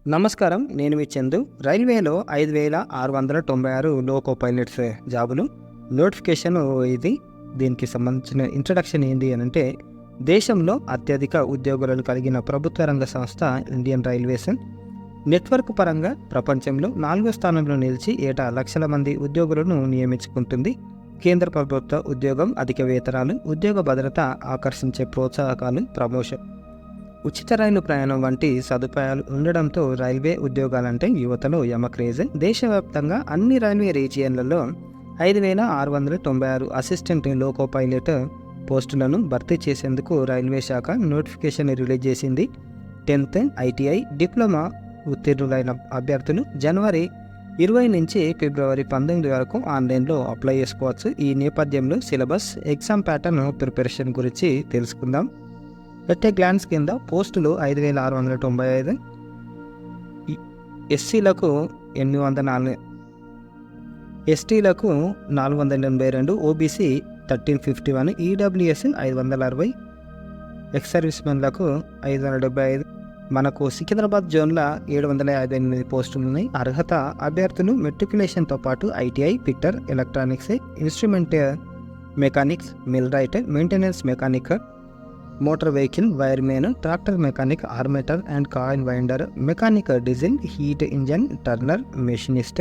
నమస్కారం. నేను మీ చందు. రైల్వేలో 5,696 లోకో పైలట్స్ జాబులు నోటిఫికేషన్ ఇది. దీనికి సంబంధించిన ఇంట్రడక్షన్ ఏంటి అని అంటే, దేశంలో అత్యధిక ఉద్యోగులను కలిగిన ప్రభుత్వ రంగ సంస్థ ఇండియన్ రైల్వేస్ నెట్వర్క్ పరంగా ప్రపంచంలో 4వ స్థానంలో నిలిచి ఏటా లక్షల మంది ఉద్యోగులను నియమించుకుంటుంది. కేంద్ర ప్రభుత్వ ఉద్యోగం, అధిక వేతనాలు, ఉద్యోగ భద్రత, ఆకర్షించే ప్రోత్సాహకాలు, ప్రమోషన్, ఉచిత రైలు ప్రయాణం వంటి సదుపాయాలు ఉండడంతో రైల్వే ఉద్యోగాలంటే యువతలో యమక్రేజ్. దేశవ్యాప్తంగా అన్ని రైల్వే రీజియన్లలో 5,696 అసిస్టెంట్ లోకో పైలట్ పోస్టులను భర్తీ చేసేందుకు రైల్వే శాఖ నోటిఫికేషన్ రిలీజ్ చేసింది. 10th ITI డిప్లొమా ఉత్తీర్ణులైన అభ్యర్థులు జనవరి 20 నుంచి ఫిబ్రవరి 19 వరకు ఆన్లైన్లో అప్లై చేసుకోవచ్చు. ఈ నేపథ్యంలో సిలబస్, ఎగ్జామ్ ప్యాటర్న్, ప్రిపరేషన్ గురించి తెలుసుకుందాం. ఎట్ ఏ గ్లాన్స్ కింద పోస్టులు 5,695, ఎస్సీలకు 804, ఎస్టీలకు 482, ఓబీసీ 1351, ఈడబ్ల్యూఎస్ 560, ఎక్స్ సర్వీస్మెన్లకు 575. మనకు సికింద్రాబాద్ జోన్లో 758 పోస్టులు ఉన్నాయి. అర్హత అభ్యర్థులు మెట్రికులేషన్తో పాటు ITI, fitter, electronics, instrument mechanics, mill right, maintenance mechanic, motor vehicle wireman, tractor mechanic, armature and coil winder, mechanic diesel, heat engine turner, machinist,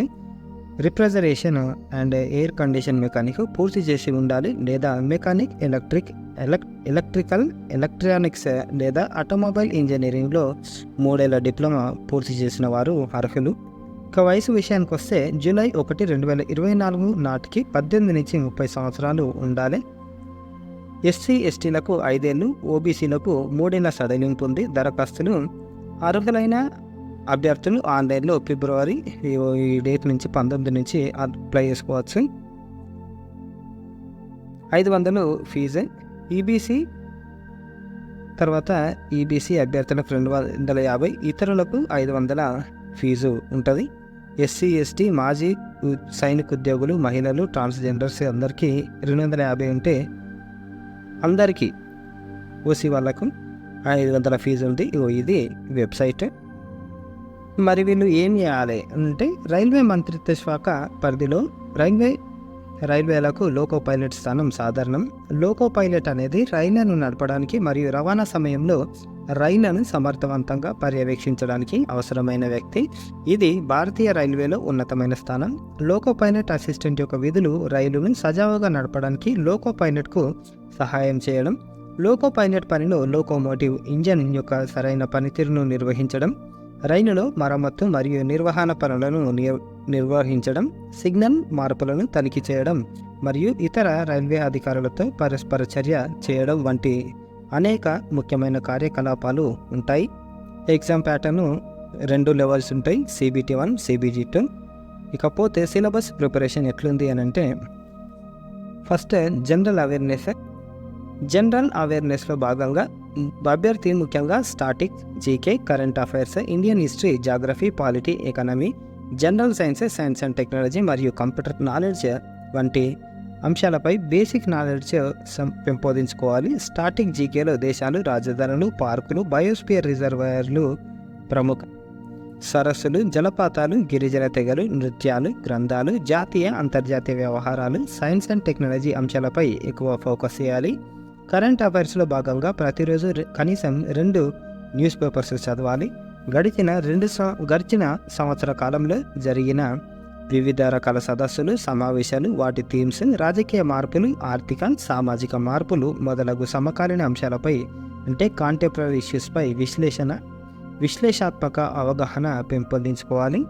refrigeration and air condition mechanic పూర్తి చేసి ఉండాలి, లేదా మెకానిక్, ఎలక్ట్రికల్, ఎలక్ట్రానిక్స్ లేదా automobile ఇంజనీరింగ్లో 3 ఏళ్ల diploma పూర్తి చేసిన వారు అర్హులు. ఇక వయసు విషయానికి వస్తే జూలై 1, 2024 నాటికి 18 నుంచి 30 సంవత్సరాలు ఉండాలి. ఎస్సీ ఎస్టీలకు 5 ఏళ్ళు, ఓబీసీలకు 3 ఏళ్ల సడలింపు ఉంది. దరఖాస్తులు అర్హులైన అభ్యర్థులు ఆన్లైన్లో ఫిబ్రవరి ఈ డేట్ నుంచి 19 నుంచి అప్లై చేసుకోవచ్చు. 500 ఫీజు. ఈబీసీ తర్వాత ఈబీసీ అభ్యర్థులకు 250, ఇతరులకు 500 ఫీజు ఉంటుంది. ఎస్సీ ఎస్టీ మాజీ సైనిక ఉద్యోగులు, మహిళలు, ట్రాన్స్జెండర్స్ అందరికీ 250 ఉంటే అందరికీ ఓసీ వాళ్ళకు 500 ఫీజు ఉంది. ఇది వెబ్సైట్. మరి వీళ్ళు ఏం చేయాలి అంటే, రైల్వే మంత్రిత్వ శాఖ పరిధిలో రైల్వేలకు లోకో పైలట్ స్థానం సాధారణం. లోకో పైలట్ అనేది రైళ్లను నడపడానికి మరియు రవాణా సమయంలో రైళ్లను సమర్థవంతంగా పర్యవేక్షించడానికి అవసరమైన వ్యక్తి. ఇది భారతీయ రైల్వేలో ఉన్నతమైన స్థానం. లోకో పైలట్ అసిస్టెంట్ యొక్క విధులు రైలును సజావుగా నడపడానికి లోకో పైలట్కు సహాయం చేయడం. లోకో పైలట్ పనిలో లోకోమోటివ్ ఇంజన్ యొక్క సరైన పనితీరును నిర్వహించడం, రైలులో మరమ్మత్తు మరియు నిర్వహణ పనులను నిర్వహించడం, సిగ్నల్ మార్పులను తనిఖీ చేయడం మరియు ఇతర రైల్వే అధికారులతో పరస్పర చర్య చేయడం వంటి అనేక ముఖ్యమైన కార్యకలాపాలు ఉంటాయి. ఎగ్జామ్ ప్యాటర్న్ 2 లెవెల్స్ ఉంటాయి, CBT 1, CBT 2. ఇకపోతే సిలబస్ ప్రిపరేషన్ ఎట్లుంది అని అంటే, ఫస్ట్ జనరల్ అవేర్నెస్లో భాగంగా అభ్యర్థి ముఖ్యంగా static, GK, current affairs, Indian history, geography, polity, economy, general sciences, science and technology మరియు కంప్యూటర్ నాలెడ్జ్ వంటి అంశాలపై బేసిక్ నాలెడ్జ్ పెంపొందించుకోవాలి. స్టాటిక్ జీకేలో దేశాలు, రాజధానులు, పార్కులు, బయోస్పియర్ రిజర్వాయర్లు, ప్రముఖ సరస్సులు, జలపాతాలు, గిరిజన తెగలు, నృత్యాలు, గ్రంథాలు, జాతీయ అంతర్జాతీయ వ్యవహారాలు, సైన్స్ అండ్ టెక్నాలజీ అంశాలపై ఎక్కువ ఫోకస్ చేయాలి. కరెంట్ అఫైర్స్లో భాగంగా ప్రతిరోజు కనీసం 2 న్యూస్ పేపర్స్ చదవాలి. గడిచిన సంవత్సర కాలంలో జరిగిన వివిధ రకాల సదస్సులు, సమావేశాలు, వాటి థీమ్స్, రాజకీయ మార్పులు, ఆర్థిక, సామాజిక మార్పులు మొదలగు సమకాలీన అంశాలపై అంటే కాంటెంపరీ ఇష్యూస్పై విశ్లేషాత్మక అవగాహన పెంపొందించుకోవాలి.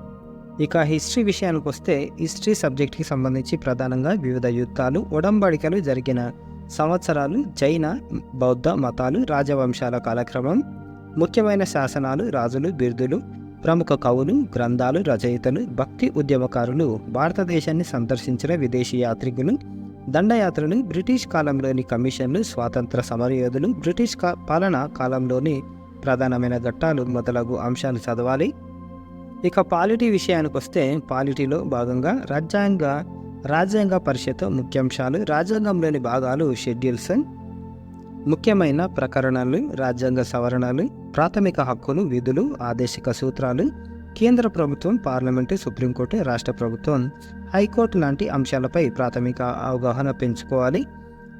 ఇక హిస్టరీ విషయానికి వస్తే, హిస్టరీ సబ్జెక్ట్కి సంబంధించి ప్రధానంగా వివిధ యుద్ధాలు, ఒడంబడికలు జరిగిన సంవత్సరాలు, జైన, బౌద్ధ మతాలు, రాజవంశాల కాలక్రమం, ముఖ్యమైన శాసనాలు, రాజులు, బిరుదులు, ప్రముఖ కవులు, గ్రంథాలు, రచయితలు, భక్తి ఉద్యమకారులు, భారతదేశాన్ని సందర్శించిన విదేశీ యాత్రికులు, దండయాత్రలు, బ్రిటిష్ కాలంలోని కమిషన్లు, స్వాతంత్ర సమరయోధులు, బ్రిటిష్ పాలనా కాలంలోని ప్రధానమైన ఘట్టాలు మొదలగు అంశాలు చదవాలి. ఇక పాలిటీ విషయానికి వస్తే, పాలిటీలో భాగంగా రాజ్యాంగ పరిషత్ ముఖ్యాంశాలు, రాజ్యాంగంలోని భాగాలు, షెడ్యూల్స్, ముఖ్యమైన ప్రకరణలు, రాజ్యాంగ సవరణలు, ప్రాథమిక హక్కులు, విధులు, ఆదేశిక సూత్రాలు, కేంద్ర ప్రభుత్వం, పార్లమెంటు, సుప్రీంకోర్టు, రాష్ట్ర ప్రభుత్వం, హైకోర్టు లాంటి అంశాలపై ప్రాథమిక అవగాహన పెంచుకోవాలి.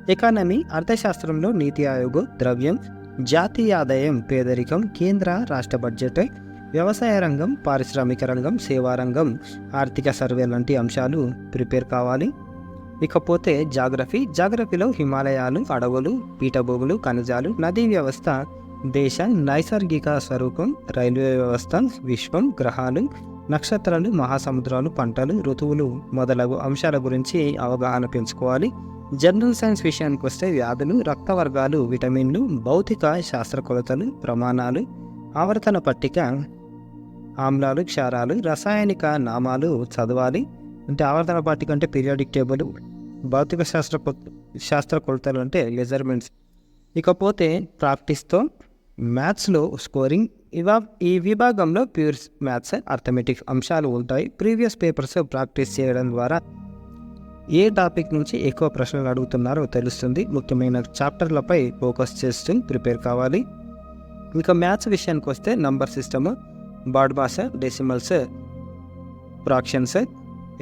ఎకానమీ, అర్థశాస్త్రంలో నీతి ఆయోగ్, ద్రవ్యం, జాతీయ ఆదాయం, పేదరికం, కేంద్ర రాష్ట్ర బడ్జెట్, వ్యవసాయ రంగం, పారిశ్రామిక రంగం, సేవా రంగం, ఆర్థిక సర్వే లాంటి అంశాలు ప్రిపేర్ కావాలి. ఇకపోతే జాగ్రఫీలో హిమాలయాలు, అడవులు, పీఠభూములు, ఖనిజాలు, నదీ వ్యవస్థ, దేశ నైసర్గిక స్వరూపం, రైల్వే వ్యవస్థ, విశ్వం, గ్రహాలు, నక్షత్రాలు, మహాసముద్రాలు, పంటలు, ఋతువులు మొదలగు అంశాల గురించి అవగాహన పెంచుకోవాలి. జనరల్ సైన్స్ విషయానికి వస్తే వ్యాధులు, రక్త వర్గాలు, విటమిన్లు, భౌతిక శాస్త్ర కొలతలు, ప్రమాణాలు, ఆవర్తన పట్టిక, ఆమ్లాలు, క్షారాలు, రసాయనిక నామాలు చదవాలి. అంటే ఆవర్తన పట్టిక అంటే పీరియాడిక్ టేబుల్, భౌతిక శాస్త్ర కొలతలు అంటే మెజర్మెంట్స్. ఇకపోతే ప్రాక్టీస్తో మ్యాథ్స్లో స్కోరింగ్. ఈ విభాగంలో ప్యూర్ మ్యాథ్స్, అర్థమెటిక్స్ అంశాలు ఉంటాయి. ప్రీవియస్ పేపర్స్ ప్రాక్టీస్ చేయడం ద్వారా ఏ టాపిక్ నుంచి ఎక్కువ ప్రశ్నలు అడుగుతున్నారో తెలుస్తుంది. ముఖ్యమైన చాప్టర్లపై ఫోకస్ చేస్తూ ప్రిపేర్ కావాలి. ఇంకా మ్యాథ్స్ విషయానికి వస్తే number system, bodmas, decimals, fractions,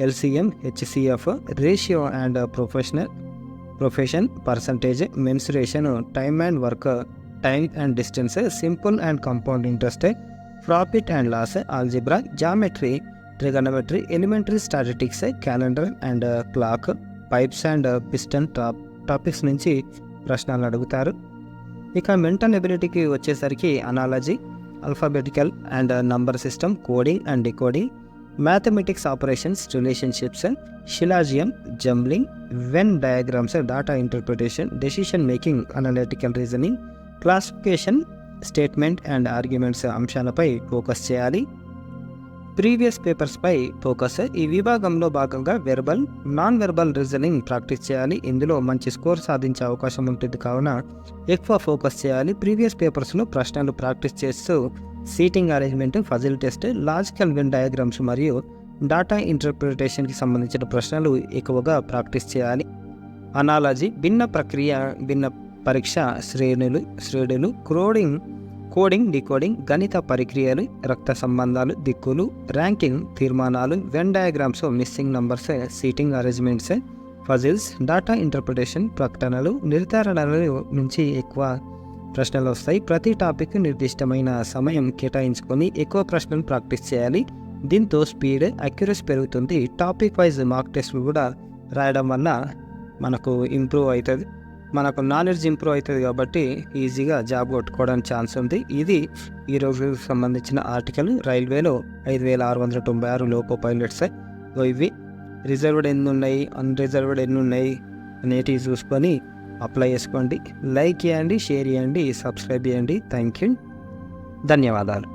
LCM, HCF, ratio and proportion, percentage, mensuration, time and work, time and distance, simple and compound interest, profit and loss, algebra, geometry, trigonometry, elementary statistics, calendar and clock, pipes and cistern topics నుంచి ప్రశ్నలు అడుగుతారు. ఇక mental ఎబిలిటీకి వచ్చేసరికి analogy, alphabetical and number system, coding and decoding, mathematics operations, relationships, syllogism, jumbling, venn diagrams, data interpretation, decision making, analytical reasoning, classification, statement and arguments అంశాలపై focus చేయాలి. Previous పేపర్స్పై focus. ఈ విభాగంలో భాగంగా verbal, non verbal reasoning practice చేయాలి. ఇందులో మంచి score సాధించే అవకాశం ఉంటుంది కావున ఎక్కువ ఫోకస్ చేయాలి. ప్రీవియస్ పేపర్స్లో ప్రశ్నలు ప్రాక్టీస్ చేస్తూ seating arrangement, puzzle test, logical Venn diagrams మరియు డేటా ఇంటర్ప్రిటేషన్కి సంబంధించిన ప్రశ్నలు ఎక్కువగా ప్రాక్టీస్ చేయాలి. అనాలజీ, భిన్న ప్రక్రియ, భిన్న పరీక్ష, శ్రేణులు, కోడింగ్, డికోడింగ్, గణిత పరిక్రియలు, రక్త సంబంధాలు, దిక్కులు, ర్యాంకింగ్, తీర్మానాలు, Venn diagrams, missing numbers, seating arrangements, puzzles, data interpretation, ప్రకటనలు, నిర్ధారణల నుంచి ఎక్కువ ప్రశ్నలు వస్తాయి. ప్రతి టాపిక్ నిర్దిష్టమైన సమయం కేటాయించుకొని ఎక్కువ ప్రశ్నలు ప్రాక్టీస్ చేయాలి. దీంతో స్పీడ్, అక్యురసీ పెరుగుతుంది. టాపిక్ వైజ్ మార్క్ టెస్ట్లు కూడా రాయడం వల్ల మనకు మనకు నాలెడ్జ్ ఇంప్రూవ్ అవుతుంది కాబట్టి ఈజీగా జాబ్ కొట్టుకోవడానికి ఛాన్స్ ఉంది. ఇది ఈరోజు సంబంధించిన ఆర్టికల్. రైల్వేలో 5696 లోకో పైలట్స్. ఇవి రిజర్వ్డ్ ఎన్ని ఉన్నాయి, అన్రిజర్వ్డ్ ఎన్ని ఉన్నాయి అనేటివి చూసుకొని అప్లై చేసుకోండి. లైక్ చేయండి, షేర్ చేయండి, సబ్స్క్రైబ్ చేయండి. థ్యాంక్ యూ, ధన్యవాదాలు.